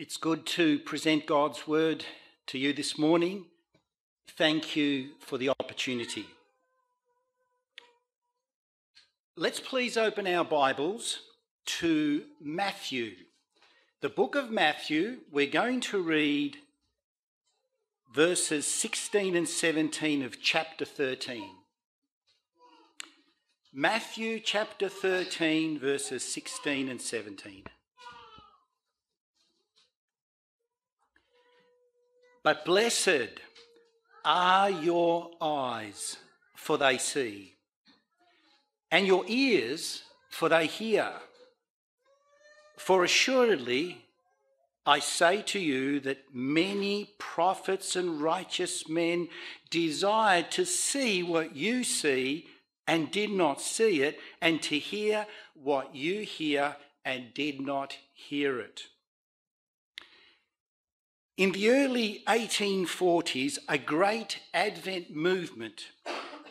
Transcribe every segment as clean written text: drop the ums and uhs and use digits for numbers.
It's good to present God's word to you this morning. Thank you for the opportunity. Let's please open our Bibles to Matthew. The book of Matthew, we're going to read verses 16 and 17 of chapter 13. Matthew chapter 13, verses 16 and 17. But blessed are your eyes, for they see, and your ears, for they hear. For assuredly, I say to you that many prophets and righteous men desired to see what you see and did not see it, and to hear what you hear and did not hear it. In the early 1840s, a great Advent movement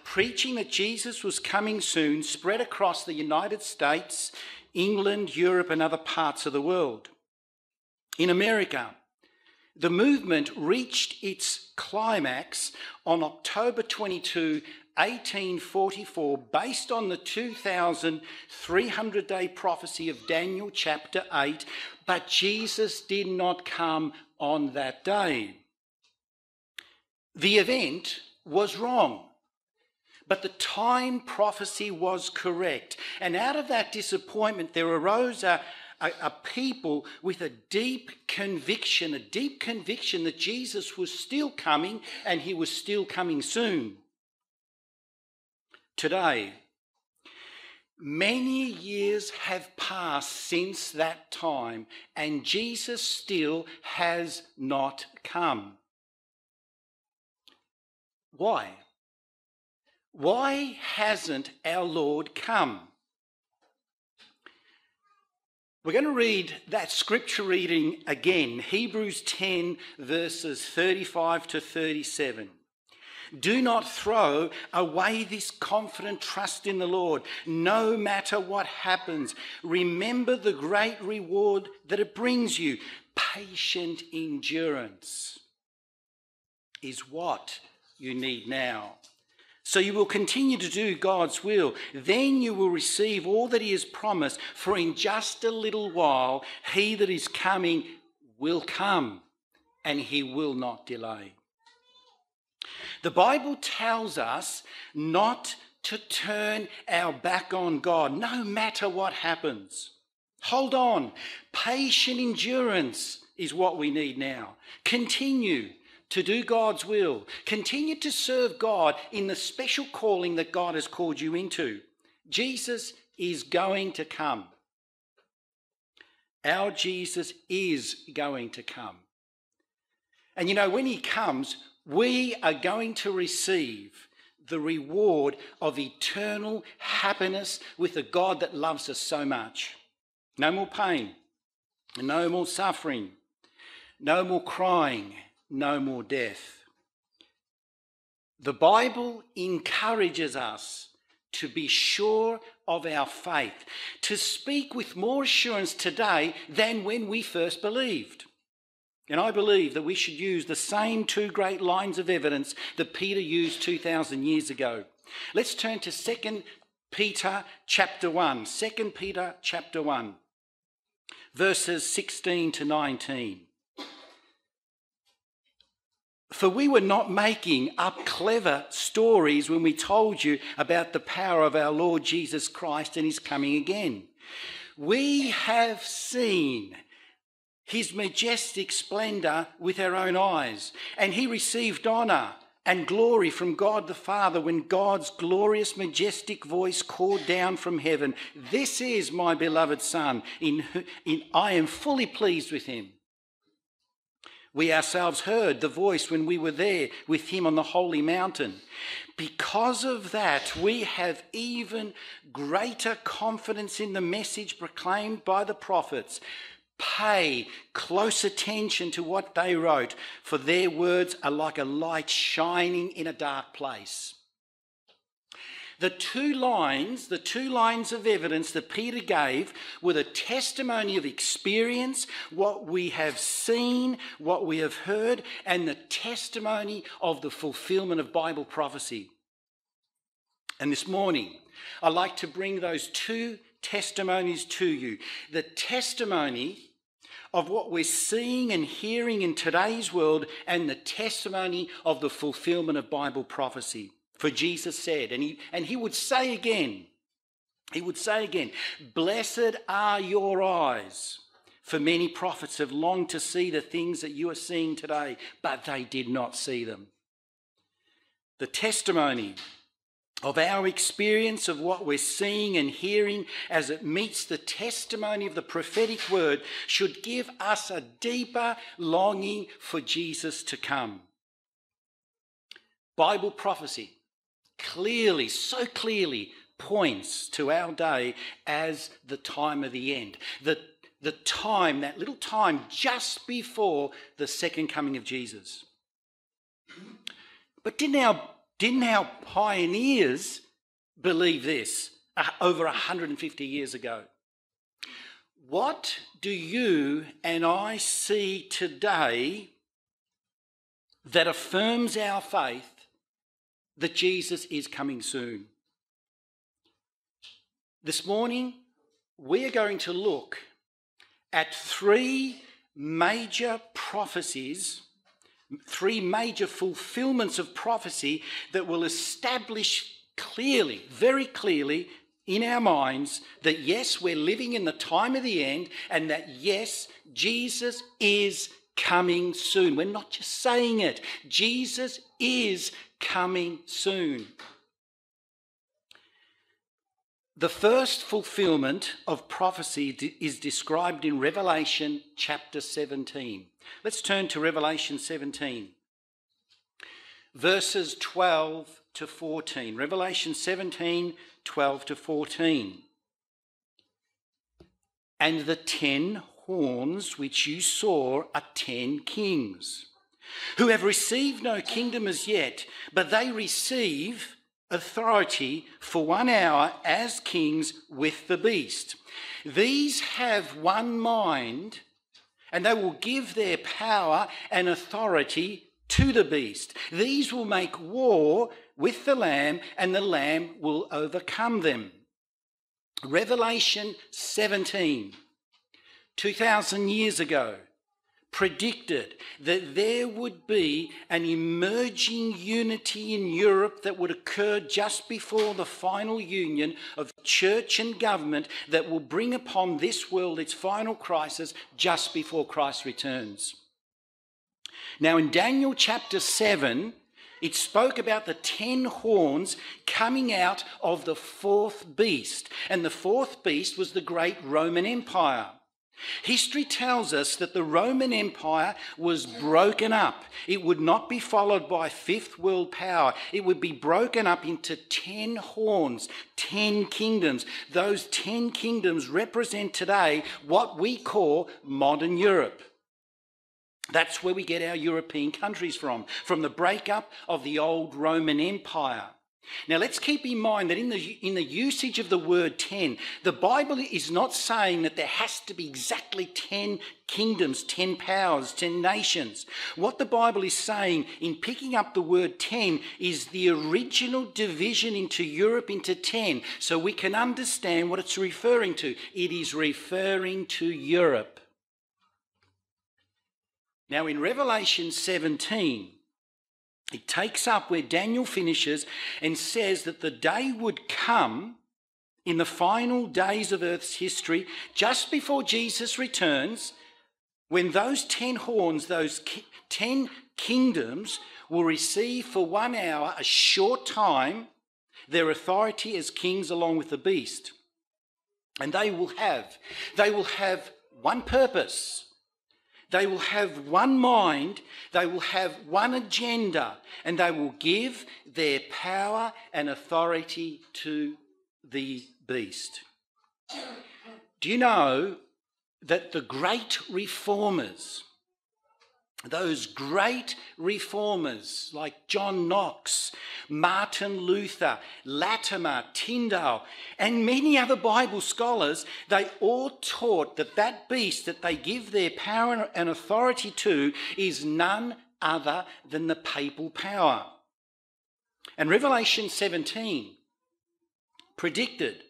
preaching that Jesus was coming soon spread across the United States, England, Europe, and other parts of the world. In America, the movement reached its climax on October 22, 1844, based on the 2,300-day prophecy of Daniel chapter 8, but Jesus did not come on that day. The event was wrong, but the time prophecy was correct. And out of that disappointment, there arose a people with a deep conviction that Jesus was still coming and he was still coming soon. Today, many years have passed since that time, and Jesus still has not come. Why? Why hasn't our Lord come? We're going to read that scripture reading again, Hebrews 10, verses 35 to 37. Do not throw away this confident trust in the Lord, no matter what happens. Remember the great reward that it brings you. Patient endurance is what you need now. So you will continue to do God's will. Then you will receive all that he has promised, for in just a little while he that is coming will come, and he will not delay. The Bible tells us not to turn our back on God, no matter what happens. Hold on. Patient endurance is what we need now. Continue to do God's will. Continue to serve God in the special calling that God has called you into. Jesus is going to come. Our Jesus is going to come. And you know, when he comes, we are going to receive the reward of eternal happiness with a God that loves us so much. No more pain, no more suffering, no more crying, no more death. The Bible encourages us to be sure of our faith, to speak with more assurance today than when we first believed. And I believe that we should use the same two great lines of evidence that Peter used 2,000 years ago. Let's turn to 2 Peter chapter 1. 2 Peter chapter 1, verses 16 to 19. For we were not making up clever stories when we told you about the power of our Lord Jesus Christ and his coming again. We have seen his majestic splendour with our own eyes, and he received honour and glory from God the Father when God's glorious majestic voice called down from heaven, "This is my beloved Son, in I am fully pleased with him." We ourselves heard the voice when we were there with him on the holy mountain. Because of that, we have even greater confidence in the message proclaimed by the prophets. Pay close attention to what they wrote, for their words are like a light shining in a dark place. The two lines of evidence that Peter gave were the testimony of experience, what we have seen, what we have heard, and the testimony of the fulfillment of Bible prophecy. And this morning, I'd like to bring those two testimonies to you. The testimony of what we're seeing and hearing in today's world, and the testimony of the fulfillment of Bible prophecy. For Jesus said, and he would say again, blessed are your eyes, for many prophets have longed to see the things that you are seeing today, but they did not see them. The testimony of our experience of what we're seeing and hearing as it meets the testimony of the prophetic word should give us a deeper longing for Jesus to come. Bible prophecy so clearly points to our day as the time of the end. The time, that little time just before the second coming of Jesus. But didn't our pioneers believe this over 150 years ago? What do you and I see today that affirms our faith that Jesus is coming soon? This morning, we're going to look at three major prophecies, three major fulfillments of prophecy that will establish clearly, very clearly in our minds that yes, we're living in the time of the end, and that yes, Jesus is coming soon. We're not just saying it. Jesus is coming soon. The first fulfillment of prophecy is described in Revelation chapter 17. Let's turn to Revelation 17, verses 12 to 14. Revelation 17, 12 to 14. And the 10 horns which you saw are 10 kings, who have received no kingdom as yet, but they receive authority for 1 hour as kings with the beast. These have one mind, and they will give their power and authority to the beast. These will make war with the Lamb, and the Lamb will overcome them. Revelation 17, 2,000 years ago, predicted that there would be an emerging unity in Europe that would occur just before the final union of church and government that will bring upon this world its final crisis just before Christ returns. Now in Daniel chapter 7, it spoke about the 10 horns coming out of the fourth beast, and the fourth beast was the great Roman Empire. History tells us that the Roman Empire was broken up. It would not be followed by fifth world power. It would be broken up into 10 horns, 10 kingdoms. Those 10 kingdoms represent today what we call modern Europe. That's where we get our European countries from the breakup of the old Roman Empire. Now let's keep in mind that in the usage of the word 10, the Bible is not saying that there has to be exactly 10 kingdoms, 10 powers, 10 nations. What the Bible is saying in picking up the word 10 is the original division into Europe into 10, so we can understand what it's referring to. It is referring to Europe. Now in Revelation 17, it takes up where Daniel finishes and says that the day would come in the final days of Earth's history, just before Jesus returns, when those 10 horns, those 10 kingdoms will receive for 1 hour, a short time, their authority as kings along with the beast. And they will have one purpose. They will have one mind, they will have one agenda, and they will give their power and authority to the beast. Do you know that the great reformers those great reformers like John Knox, Martin Luther, Latimer, Tyndale, and many other Bible scholars, they all taught that that beast that they give their power and authority to is none other than the papal power. And Revelation 17 predicted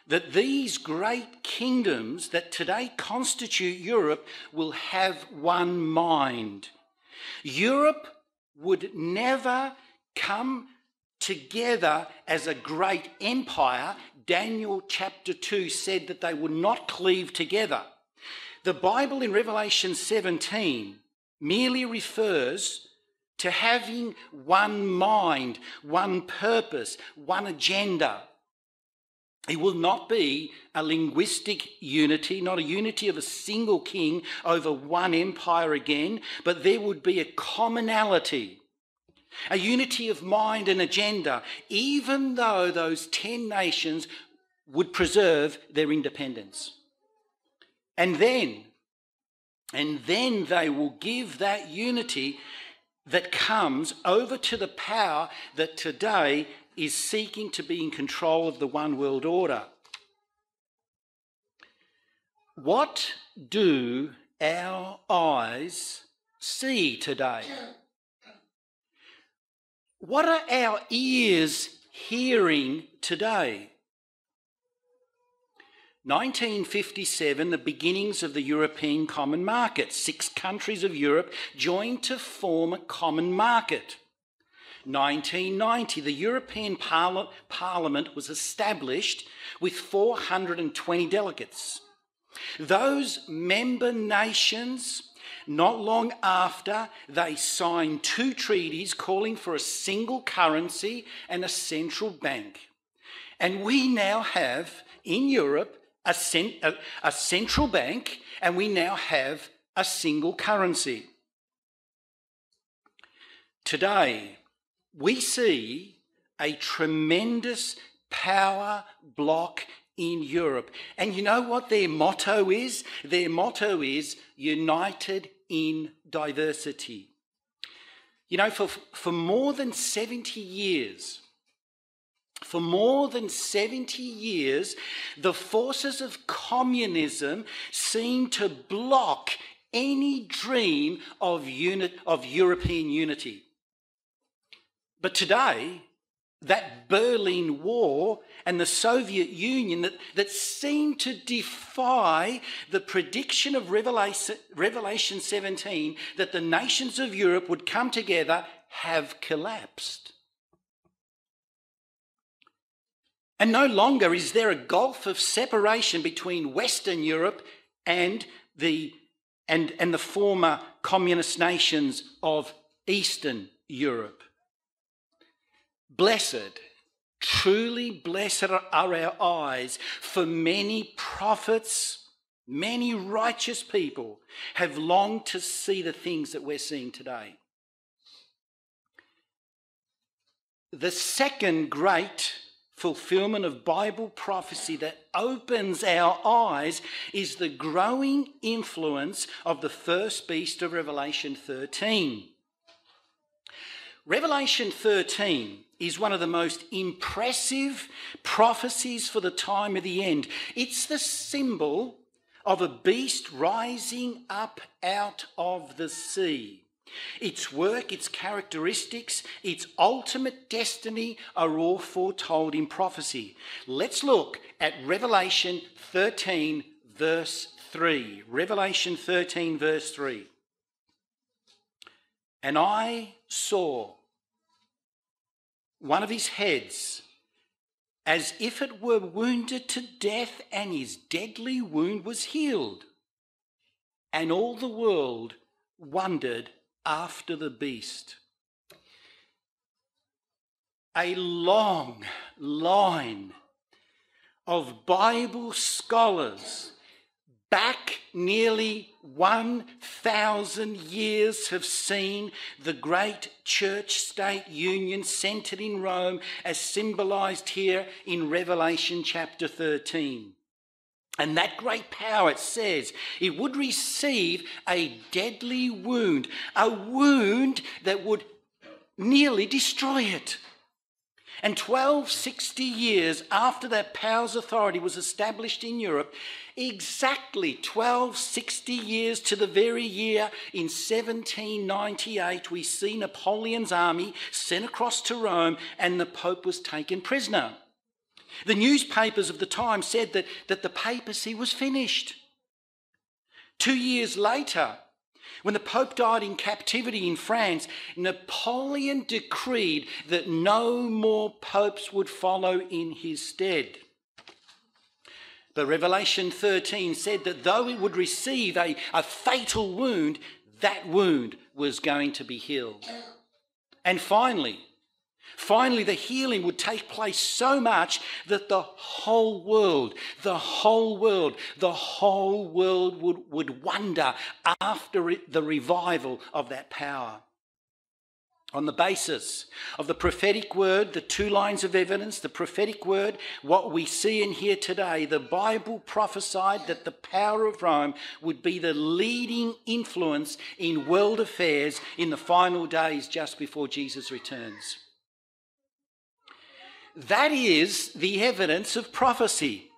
that these great kingdoms that today constitute Europe will have one mind. Europe would never come together as a great empire. Daniel chapter 2 said that they would not cleave together. The Bible in Revelation 17 merely refers to having one mind, one purpose, one agenda. It will not be a linguistic unity, not a unity of a single king over one empire again, but there would be a commonality, a unity of mind and agenda, even though those 10 nations would preserve their independence. And then they will give that unity that comes over to the power that today is seeking to be in control of the one world order. What do our eyes see today? What are our ears hearing today? 1957, the beginnings of the European Common Market. 6 countries of Europe joined to form a common market. 1990, the European Parliament was established with 420 delegates. Those member nations, not long after, they signed 2 treaties calling for a single currency and a central bank. And we now have, in Europe, a central bank, and we now have a single currency. Today, we see a tremendous power block in Europe. And you know what their motto is? Their motto is united in diversity. You know, for more than 70 years, the forces of communism seem to block any dream of European unity. But today, that Berlin Wall and the Soviet Union that seemed to defy the prediction of Revelation 17 that the nations of Europe would come together have collapsed. And no longer is there a gulf of separation between Western Europe and the former communist nations of Eastern Europe. Blessed, truly blessed are our eyes, for many prophets, many righteous people have longed to see the things that we're seeing today. The second great fulfillment of Bible prophecy that opens our eyes is the growing influence of the first beast of Revelation 13. Revelation 13 is one of the most impressive prophecies for the time of the end. It's the symbol of a beast rising up out of the sea. Its work, its characteristics, its ultimate destiny are all foretold in prophecy. Let's look at Revelation 13 verse 3. Revelation 13 verse 3. And I saw one of his heads as if it were wounded to death, and his deadly wound was healed. And all the world wondered after the beast. A long line of Bible scholars back nearly 1,000 years have seen the great church-state union centred in Rome as symbolised here in Revelation chapter 13. And that great power, it says, it would receive a deadly wound, a wound that would nearly destroy it. And 1260 years after that power's authority was established in Europe, exactly 1260 years to the very year in 1798, we see Napoleon's army sent across to Rome and the Pope was taken prisoner. The newspapers of the time said that the papacy was finished. 2 years later, when the Pope died in captivity in France, Napoleon decreed that no more popes would follow in his stead. But Revelation 13 said that though it would receive a fatal wound, that wound was going to be healed. And finally, the healing would take place so much that the whole world would wonder after the revival of that power. On the basis of the prophetic word, the 2 lines of evidence, the prophetic word, what we see and hear today, the Bible prophesied that the power of Rome would be the leading influence in world affairs in the final days just before Jesus returns. That is the evidence of prophecy.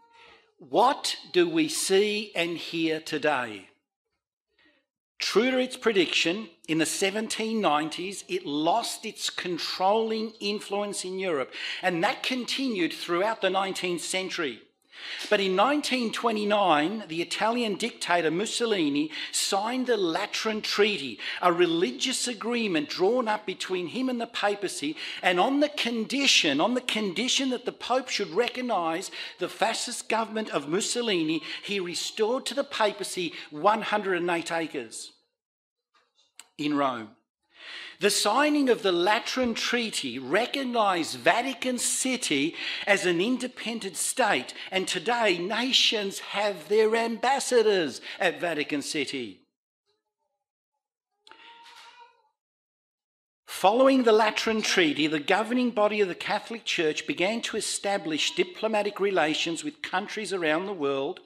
What do we see and hear today? True to its prediction, in the 1790s, it lost its controlling influence in Europe, and that continued throughout the 19th century. But in 1929, the Italian dictator Mussolini signed the Lateran Treaty, a religious agreement drawn up between him and the papacy, and on the condition that the Pope should recognise the fascist government of Mussolini, he restored to the papacy 108 acres in Rome. The signing of the Lateran Treaty recognised Vatican City as an independent state, and today nations have their ambassadors at Vatican City. Following the Lateran Treaty, the governing body of the Catholic Church began to establish diplomatic relations with countries around the world,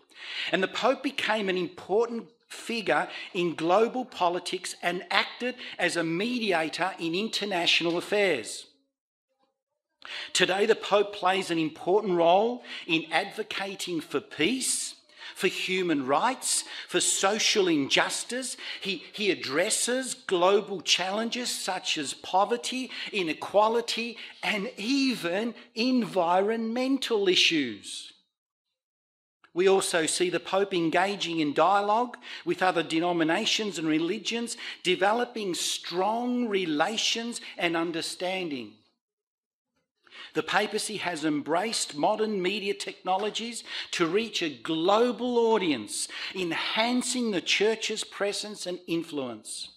and the Pope became an important figure in global politics and acted as a mediator in international affairs. Today, the Pope plays an important role in advocating for peace, for human rights, for social injustice. He addresses global challenges such as poverty, inequality, and even environmental issues. We also see the Pope engaging in dialogue with other denominations and religions, developing strong relations and understanding. The papacy has embraced modern media technologies to reach a global audience, enhancing the Church's presence and influence.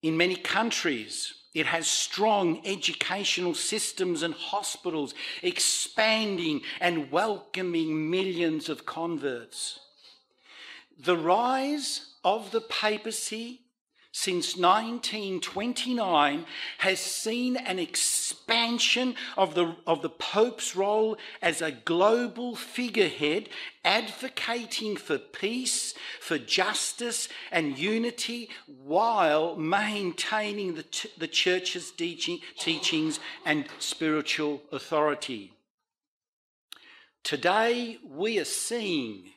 In many countries, it has strong educational systems and hospitals, expanding and welcoming millions of converts. The rise of the papacy since 1929 has seen an expansion of the Pope's role as a global figurehead, advocating for peace, for justice and unity, while maintaining the Church's teachings and spiritual authority. Today we are seeing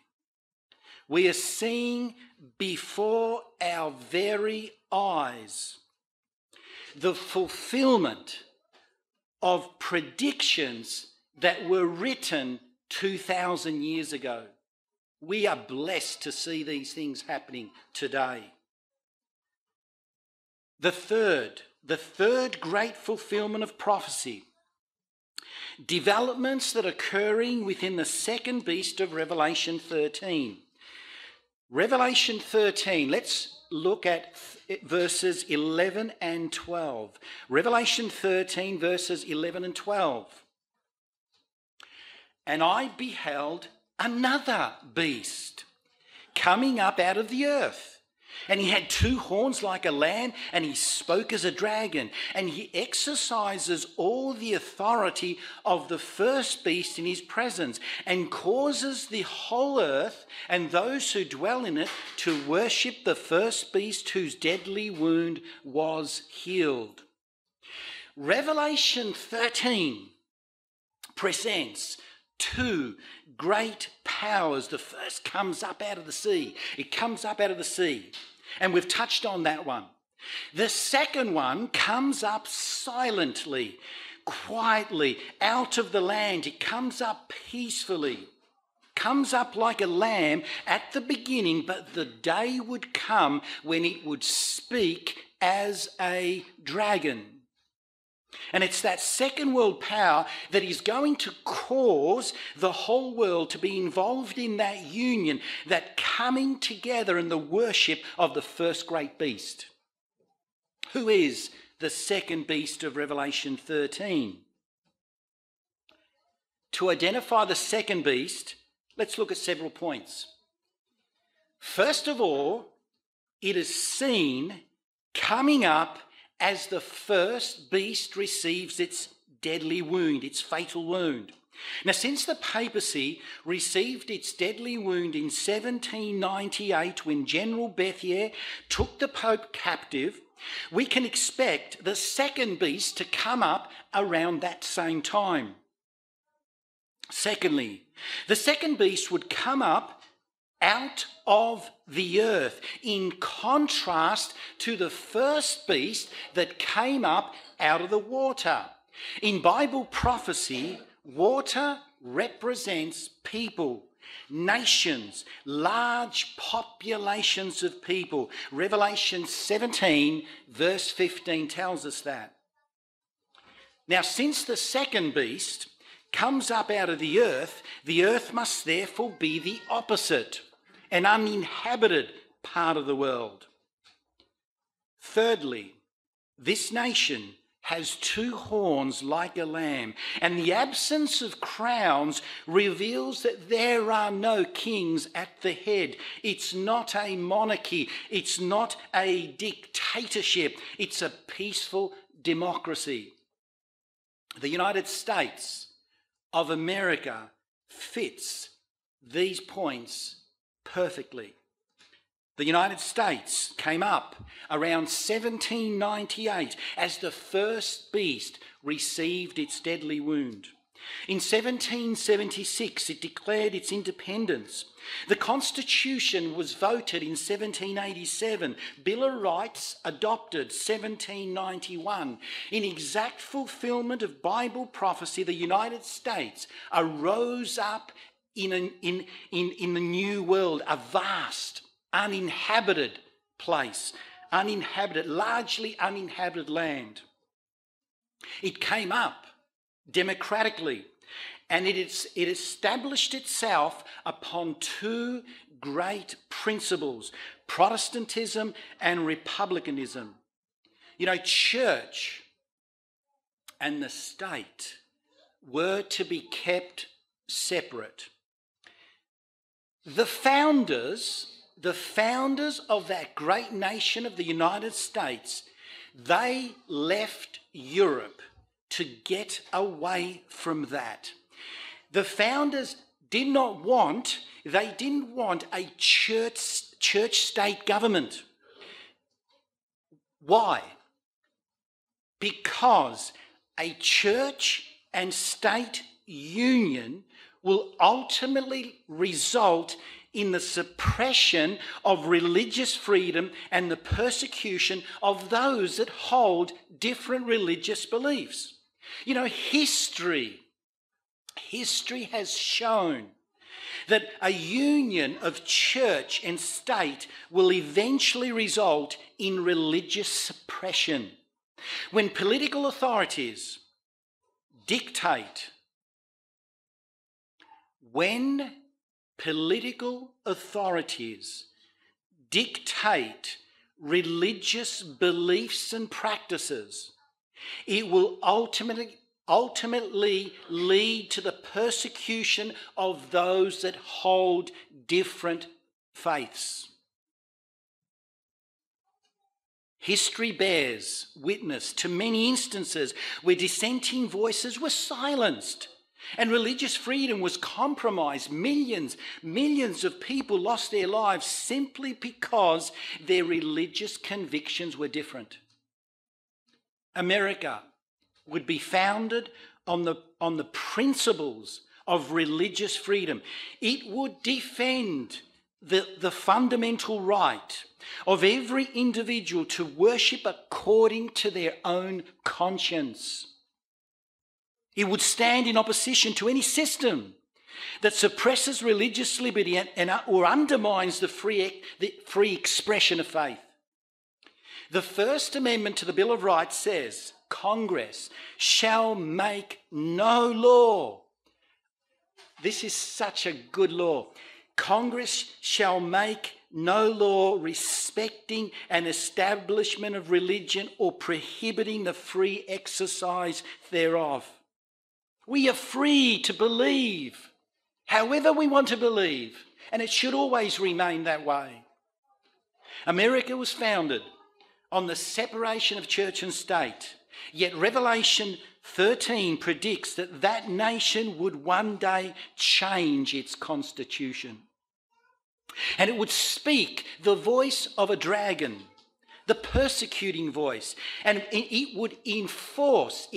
before our very eyes the fulfillment of predictions that were written 2,000 years ago. We are blessed to see these things happening today. The third great fulfillment of prophecy, developments that are occurring within the second beast of Revelation 13. Revelation 13, let's look at verses 11 and 12. Revelation 13, verses 11 and 12. And I beheld another beast coming up out of the earth, And he had two horns like a lamb, and he spoke as a dragon. And he exercises all the authority of the first beast in his presence, and causes the whole earth and those who dwell in it to worship the first beast whose deadly wound was healed. Revelation 13 presents two great powers. The first comes up out of the sea. It comes up out of the sea. And we've touched on that one. The second one comes up silently, quietly, out of the land. It comes up peacefully. Comes up like a lamb at the beginning, but the day would come when it would speak as a dragon. And it's that second world power that is going to cause the whole world to be involved in that union, that coming together in the worship of the first great beast. Who is the second beast of Revelation 13? To identify the second beast, let's look at several points. First of all, it is seen coming up as the first beast receives its deadly wound, its fatal wound. Now, since the papacy received its deadly wound in 1798 when General Berthier took the Pope captive, we can expect the second beast to come up around that same time. Secondly, the second beast would come up out of the earth, in contrast to the first beast that came up out of the water. In Bible prophecy, water represents people, nations, large populations of people. Revelation 17 verse 15 tells us that. Now, since the second beast comes up out of the earth must therefore be the opposite, an uninhabited part of the world. Thirdly, this nation has two horns like a lamb, and the absence of crowns reveals that there are no kings at the head. It's not a monarchy, it's not a dictatorship, it's a peaceful democracy. The United States of America fits these points perfectly. The United States came up around 1798 as the first beast received its deadly wound. In 1776, it declared its independence. The Constitution was voted in 1787. Bill of Rights adopted 1791. In exact fulfillment of Bible prophecy, the United States arose up in the new world, a vast, uninhabited place, largely uninhabited land. It came up democratically, and it established itself upon two great principles, Protestantism and republicanism. You know, church and the state were to be kept separate. The founders of that great nation of the United States, they left Europe to get away from that. The founders didn't want a church-state government. Why? Because a church and state union will ultimately result in the suppression of religious freedom and the persecution of those that hold different religious beliefs. You know, history has shown that a union of church and state will eventually result in religious suppression. When political authorities dictate religious beliefs and practices, it will ultimately lead to the persecution of those that hold different faiths. History bears witness to many instances where dissenting voices were silenced and religious freedom was compromised. Millions of people lost their lives simply because their religious convictions were different. America would be founded on the principles of religious freedom. It would defend the fundamental right of every individual to worship according to their own conscience. It would stand in opposition to any system that suppresses religious liberty or undermines the free expression of faith. The First Amendment to the Bill of Rights says, Congress shall make no law. This is such a good law. Congress shall make no law respecting an establishment of religion or prohibiting the free exercise thereof. We are free to believe however we want to believe, and it should always remain that way. America was founded on the separation of church and state, yet Revelation 13 predicts that that nation would one day change its constitution. And it would speak the voice of a dragon, the persecuting voice, and it would enforce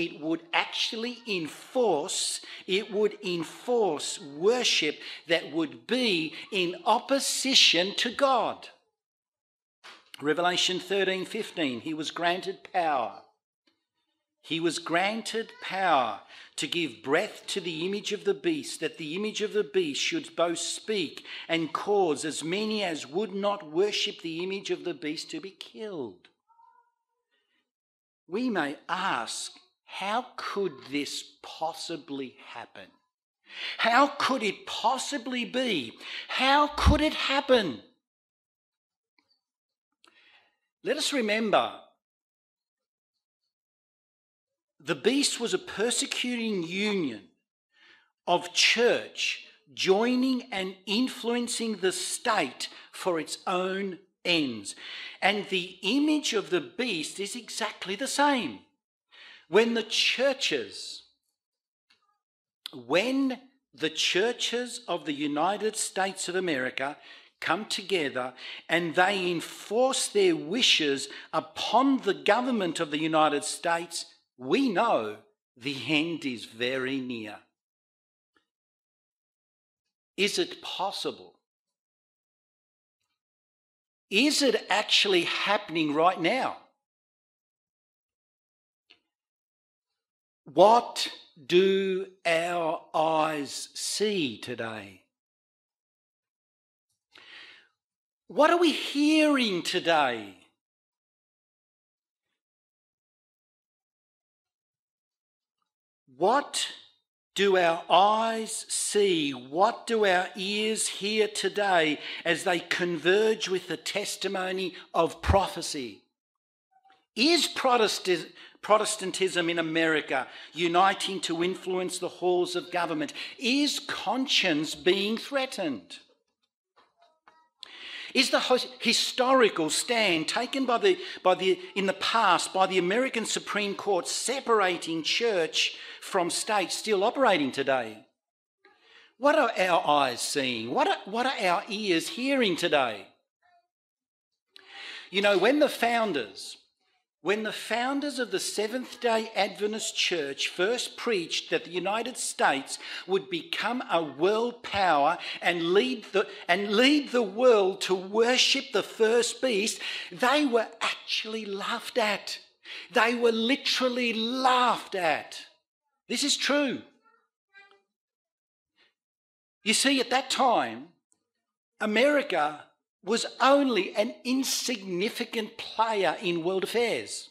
worship that would be in opposition to God. Revelation 13:15, he was granted power. He was granted power to give breath to the image of the beast, that the image of the beast should both speak and cause as many as would not worship the image of the beast to be killed. We may ask, how could this possibly happen? How could it possibly be? How could it happen? Let us remember, the beast was a persecuting union of church joining and influencing the state for its own ends. And the image of the beast is exactly the same. When the churches of the United States of America come together and they enforce their wishes upon the government of the United States, we know the end is very near. Is it possible? Is it actually happening right now? What do our eyes see today? What are we hearing today? What do our eyes see? What do our ears hear today as they converge with the testimony of prophecy? Is Protestantism in America uniting to influence the halls of government? Is conscience being threatened? Is the historical stand taken in the past by the American Supreme Court separating church from state still operating today? What are our eyes seeing? What are our ears hearing today? You know, when the founders of the Seventh-day Adventist Church first preached that the United States would become a world power and lead the world to worship the first beast, they were actually laughed at. They were literally laughed at. This is true. You see, at that time, America was only an insignificant player in world affairs.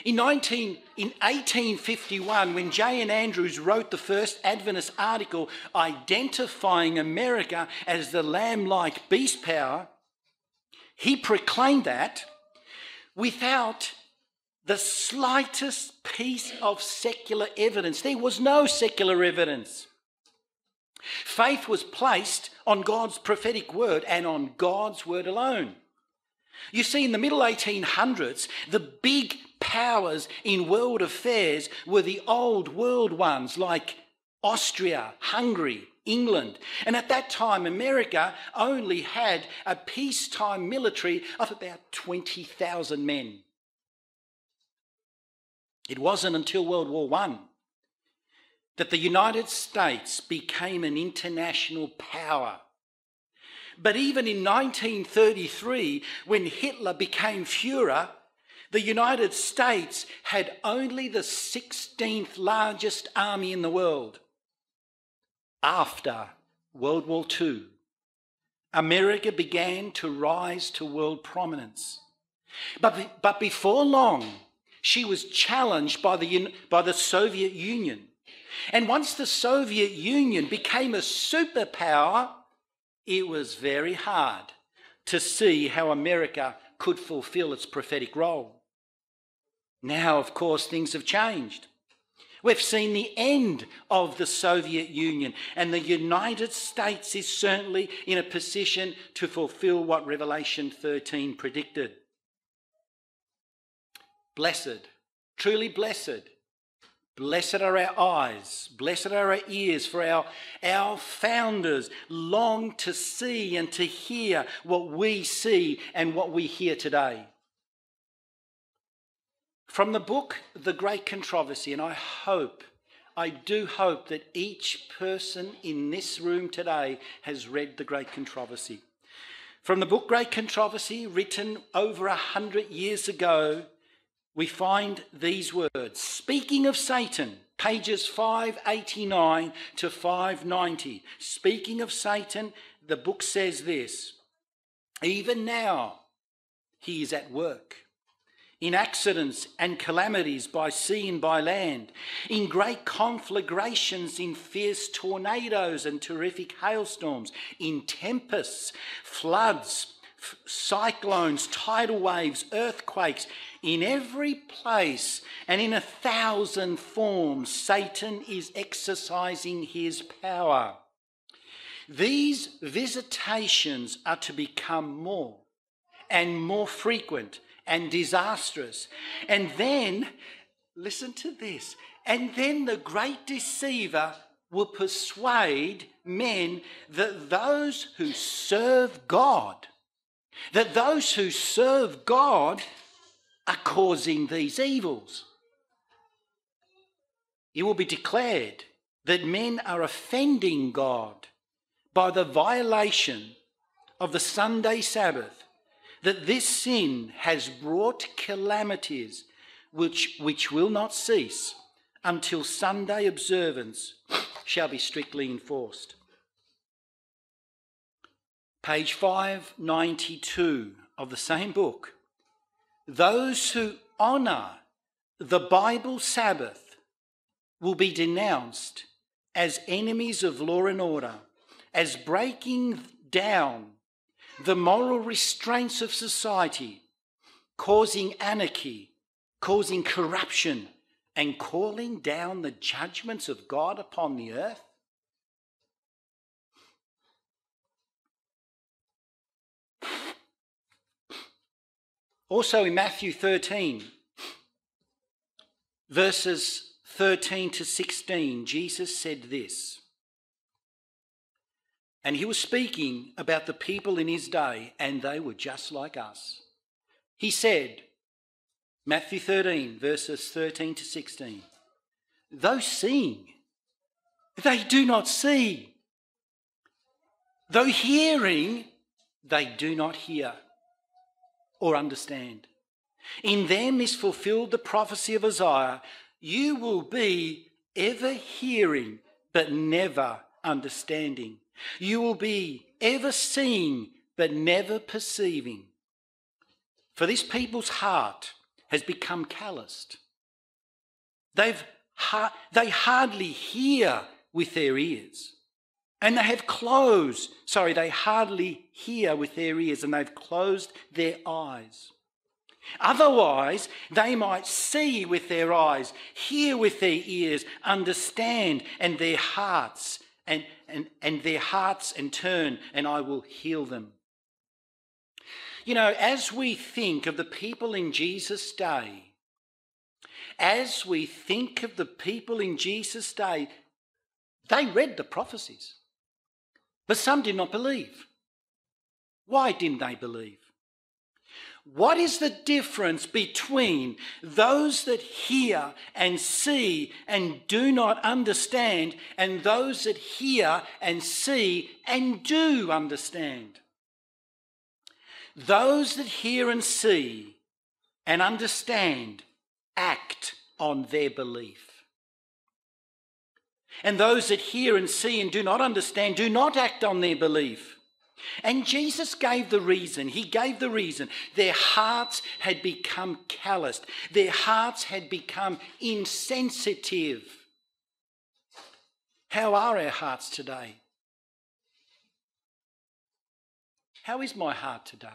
In 1851, when J.N. Andrews wrote the first Adventist article identifying America as the lamb-like beast power, he proclaimed that without the slightest piece of secular evidence. There was no secular evidence. Faith was placed on God's prophetic word and on God's word alone. You see, in the middle 1800s, the big powers in world affairs were the old world ones like Austria, Hungary, England. And at that time, America only had a peacetime military of about 20,000 men. It wasn't until World War I that the United States became an international power. But even in 1933, when Hitler became Führer, the United States had only the 16th largest army in the world. After World War II, America began to rise to world prominence. But before long, she was challenged by the Soviet Union. And once the Soviet Union became a superpower, it was very hard to see how America could fulfill its prophetic role. Now, of course, things have changed. We've seen the end of the Soviet Union, and the United States is certainly in a position to fulfill what Revelation 13 predicted. Blessed, truly blessed. Blessed are our eyes, blessed are our ears, for our founders long to see and to hear what we see and what we hear today. From the book, The Great Controversy, and I do hope that each person in this room today has read The Great Controversy. From the book Great Controversy, written over 100 years ago, we find these words. Speaking of Satan, pages 589 to 590. Speaking of Satan, the book says this. Even now, he is at work. In accidents and calamities by sea and by land, in great conflagrations, in fierce tornadoes and terrific hailstorms, in tempests, floods, cyclones, tidal waves, earthquakes, in every place and in 1,000 forms, Satan is exercising his power. These visitations are to become more and more frequent and disastrous. And then, listen to this, and then the great deceiver will persuade men that those who serve God are causing these evils. It will be declared that men are offending God by the violation of the Sunday Sabbath, that this sin has brought calamities which will not cease until Sunday observance shall be strictly enforced. Page 592 of the same book. Those who honour the Bible Sabbath will be denounced as enemies of law and order, as breaking down the moral restraints of society, causing anarchy, causing corruption, and calling down the judgments of God upon the earth. Also in Matthew 13, verses 13 to 16, Jesus said this, and he was speaking about the people in his day, and they were just like us. He said, Matthew 13, verses 13 to 16, though seeing, they do not see. Though hearing, they do not hear or understand. In them is fulfilled the prophecy of Isaiah. You will be ever hearing, but never understanding. You will be ever seeing, but never perceiving. For this people's heart has become calloused. They hardly hear with their ears. And they hardly hear with their ears, and they've closed their eyes. Otherwise, they might see with their eyes, hear with their ears, understand, and their hearts, and turn, and I will heal them. You know, as we think of the people in Jesus' day, they read the prophecies, but some did not believe. Why didn't they believe? What is the difference between those that hear and see and do not understand and those that hear and see and do understand? Those that hear and see and understand act on their belief. And those that hear and see and do not understand do not act on their belief. And Jesus gave the reason. He gave the reason. Their hearts had become calloused. Their hearts had become insensitive. How are our hearts today? How is my heart today?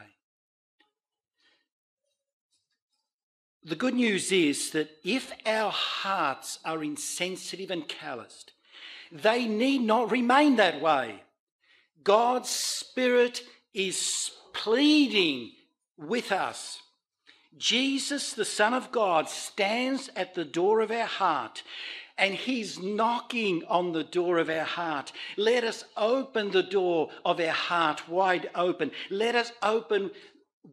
The good news is that if our hearts are insensitive and calloused, they need not remain that way. God's Spirit is pleading with us. Jesus, the Son of God, stands at the door of our heart, and he's knocking on the door of our heart. Let us open the door of our heart wide open. Let us open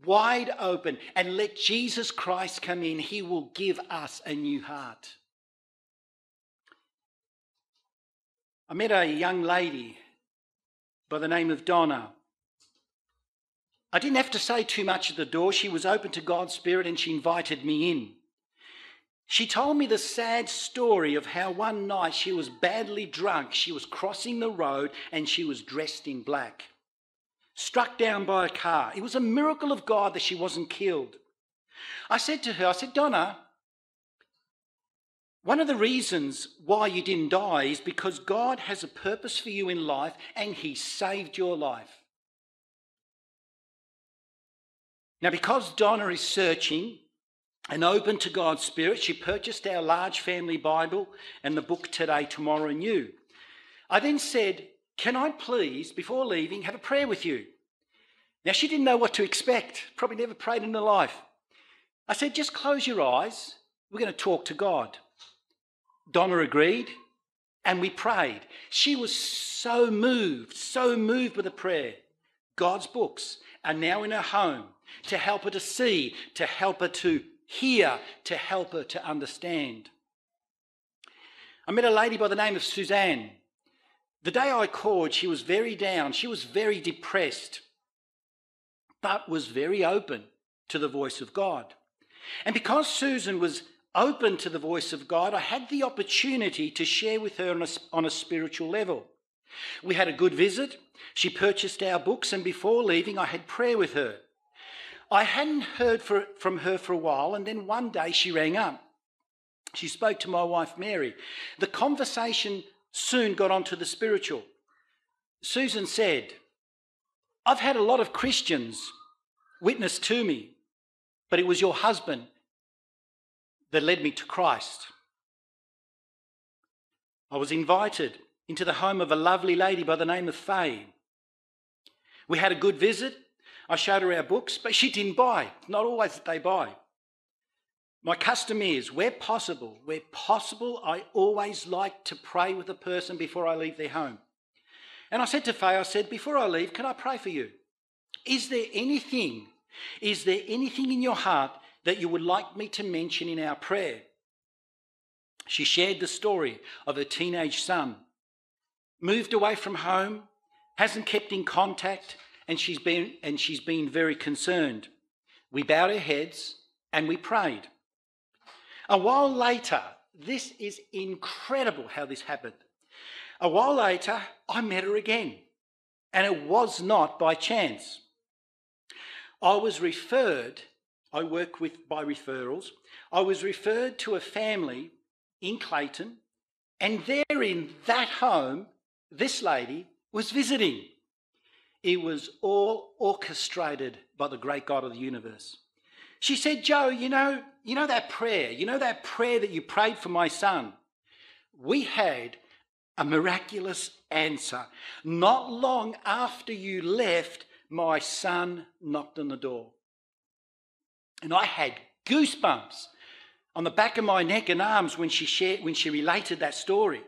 wide open and let Jesus Christ come in. He will give us a new heart. I met a young lady by the name of Donna. I didn't have to say too much at the door. She was open to God's Spirit and she invited me in. She told me the sad story of how one night she was badly drunk. She was crossing the road and she was dressed in black, struck down by a car. It was a miracle of God that she wasn't killed. I said to her, Donna, one of the reasons why you didn't die is because God has a purpose for you in life and he saved your life. Now, because Donna is searching and open to God's Spirit, she purchased our large family Bible and the book Today, Tomorrow and You. I then said, can I please, before leaving, have a prayer with you? Now, she didn't know what to expect, probably never prayed in her life. I said, just close your eyes. We're going to talk to God. Donna agreed, and we prayed. She was so moved with the prayer. God's books are now in her home to help her to see, to help her to hear, to help her to understand. I met a lady by the name of Suzanne. The day I called, she was very down. She was very depressed, but was very open to the voice of God. And because Susan was open to the voice of God, I had the opportunity to share with her on a spiritual level. We had a good visit. She purchased our books, and before leaving, I had prayer with her. I hadn't heard from her for a while, and then one day she rang up. She spoke to my wife, Mary. The conversation soon got onto the spiritual. Susan said, I've had a lot of Christians witness to me, but it was your husband that led me to Christ. I was invited into the home of a lovely lady by the name of Faye. We had a good visit. I showed her our books, but she didn't buy. It's not always that they buy. My custom is, where possible, I always like to pray with a person before I leave their home. And I said to Faye, before I leave, can I pray for you? Is there anything in your heart that you would like me to mention in our prayer? She shared the story of her teenage son, moved away from home, hasn't kept in contact, and she's been very concerned. We bowed our heads and we prayed. A while later, this is incredible how this happened. A while later, I met her again, and it was not by chance. I was referred, I work by referrals, I was referred to a family in Clayton, and there in that home, this lady was visiting. It was all orchestrated by the great God of the universe. She said, Joe, you know that prayer that you prayed for my son? We had a miraculous answer. Not long after you left, my son knocked on the door. And I had goosebumps on the back of my neck and arms when she related that story.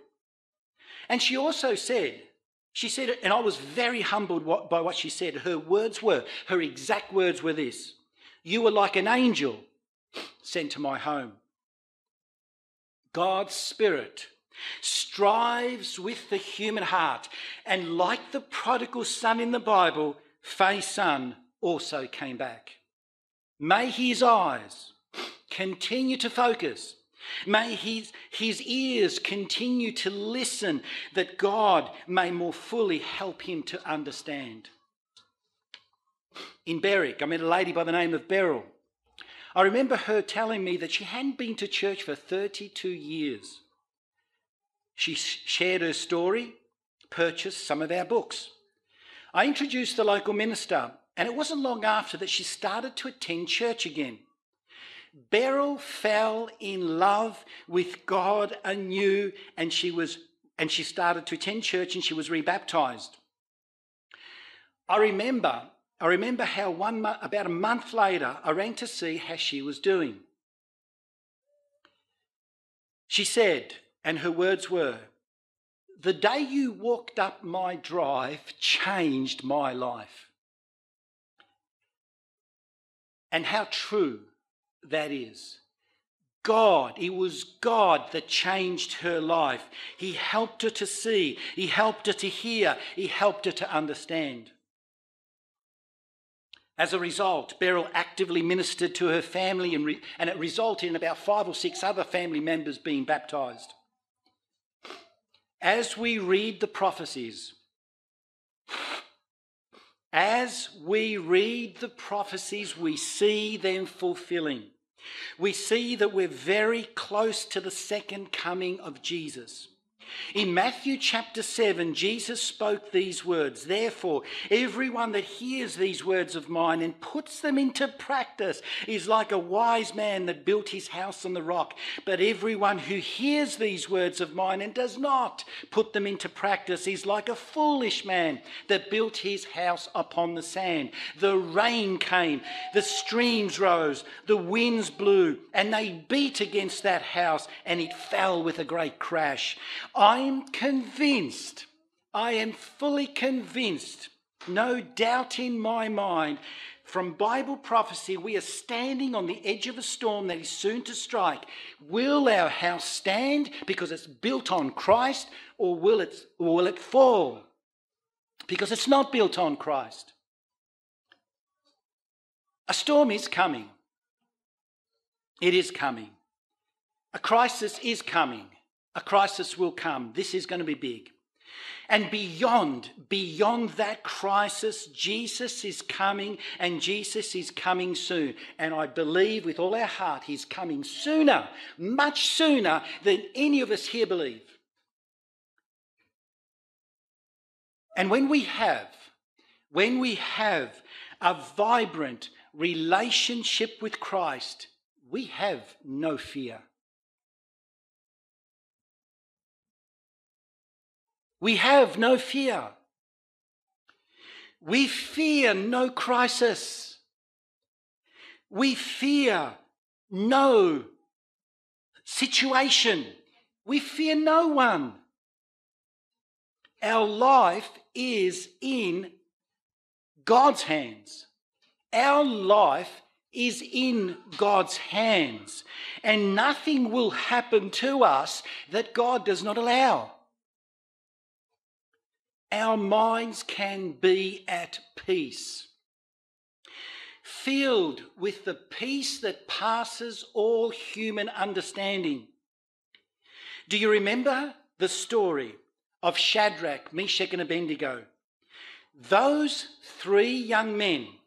And she also said, and I was very humbled by what she said. Her exact words were this: "You were like an angel sent to my home." God's Spirit strives with the human heart, and like the prodigal son in the Bible, Faye's son also came back. May his eyes continue to focus. May his ears continue to listen, that God may more fully help him to understand. In Berwick, I met a lady by the name of Beryl. I remember her telling me that she hadn't been to church for 32 years. She shared her story, purchased some of our books. I introduced the local minister, and it wasn't long after that she started to attend church again. Beryl fell in love with God anew, and she started to attend church, and she was rebaptised. I remember how about a month later, I rang to see how she was doing. She said, and her words were, "The day you walked up my drive changed my life." And how true that is. It was God that changed her life. He helped her to see, he helped her to hear, he helped her to understand. As a result, Beryl actively ministered to her family, and it resulted in about 5 or 6 other family members being baptised. As we read the prophecies, we see them fulfilling. We see that we're very close to the second coming of Jesus. In Matthew chapter 7, Jesus spoke these words: "Therefore, everyone that hears these words of mine and puts them into practice is like a wise man that built his house on the rock. But everyone who hears these words of mine and does not put them into practice is like a foolish man that built his house upon the sand. The rain came, the streams rose, the winds blew, and they beat against that house, and it fell with a great crash." I am fully convinced, no doubt in my mind, from Bible prophecy, we are standing on the edge of a storm that is soon to strike. Will our house stand because it's built on Christ, or will it fall because it's not built on Christ? A storm is coming. It is coming. A crisis is coming. A crisis will come. This is going to be big. And beyond that crisis, Jesus is coming, and Jesus is coming soon. And I believe with all our heart he's coming sooner, much sooner than any of us here believe. And when we have a vibrant relationship with Christ, we have no fear. We have no fear. We fear no crisis. We fear no situation. We fear no one. Our life is in God's hands. Our life is in God's hands, and nothing will happen to us that God does not allow. Our minds can be at peace, filled with the peace that passes all human understanding. Do you remember the story of Shadrach, Meshach, and Abednego? Those 3 young men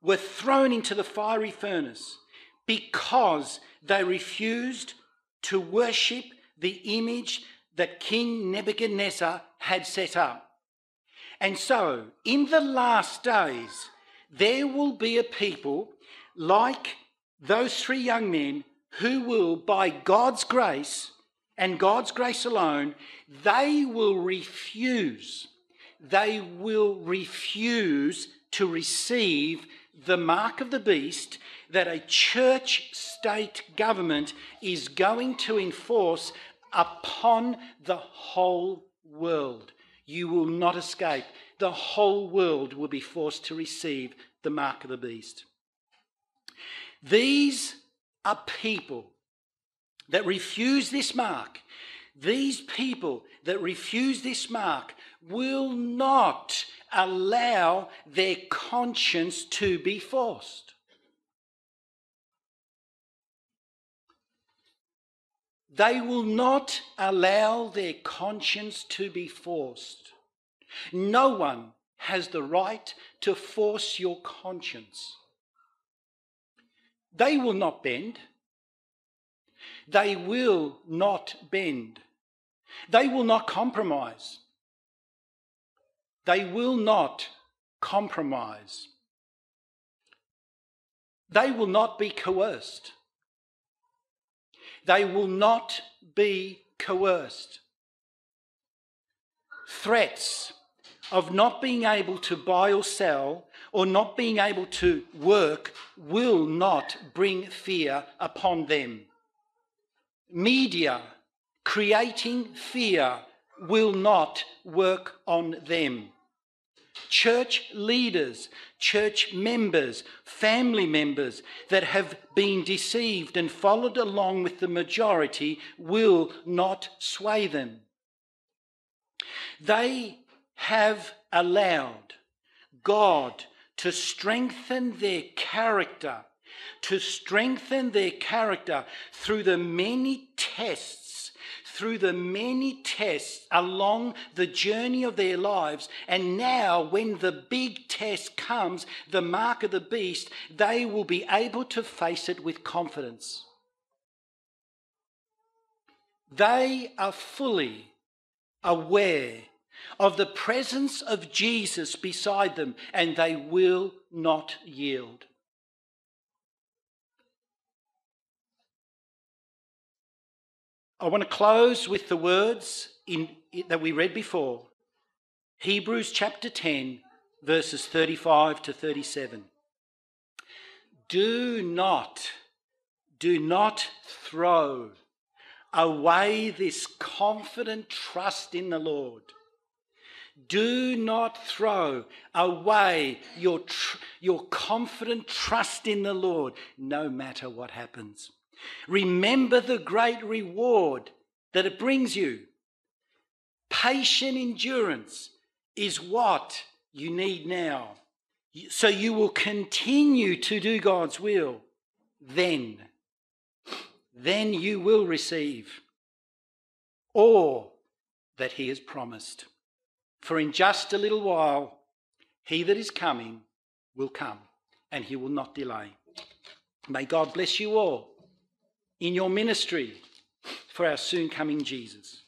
were thrown into the fiery furnace because they refused to worship the image that King Nebuchadnezzar had set up. And so, in the last days, there will be a people like those 3 young men who will, by God's grace and God's grace alone, they will refuse they will refuse to receive the mark of the beast that a church-state government is going to enforce upon the whole world. You will not escape. The whole world will be forced to receive the mark of the beast. These are people that refuse this mark. These people that refuse this mark will not allow their conscience to be forced. They will not allow their conscience to be forced. No one has the right to force your conscience. They will not bend. They will not bend. They will not compromise. They will not compromise. They will not be coerced. They will not be coerced. Threats of not being able to buy or sell or not being able to work will not bring fear upon them. Media creating fear will not work on them. Church leaders, church members, family members that have been deceived and followed along with the majority will not sway them. They have allowed God to strengthen their character, through the many tests along the journey of their lives. And now when the big test comes, the mark of the beast, they will be able to face it with confidence. They are fully aware of the presence of Jesus beside them, and they will not yield. I want to close with the words that we read before. Hebrews chapter 10, verses 35 to 37. Do not throw away this confident trust in the Lord. Do not throw away your confident trust in the Lord, no matter what happens. Remember the great reward that it brings you. Patient endurance is what you need now. So you will continue to do God's will. Then you will receive all that he has promised. For in just a little while, he that is coming will come, and he will not delay. May God bless you all in your ministry for our soon coming Jesus.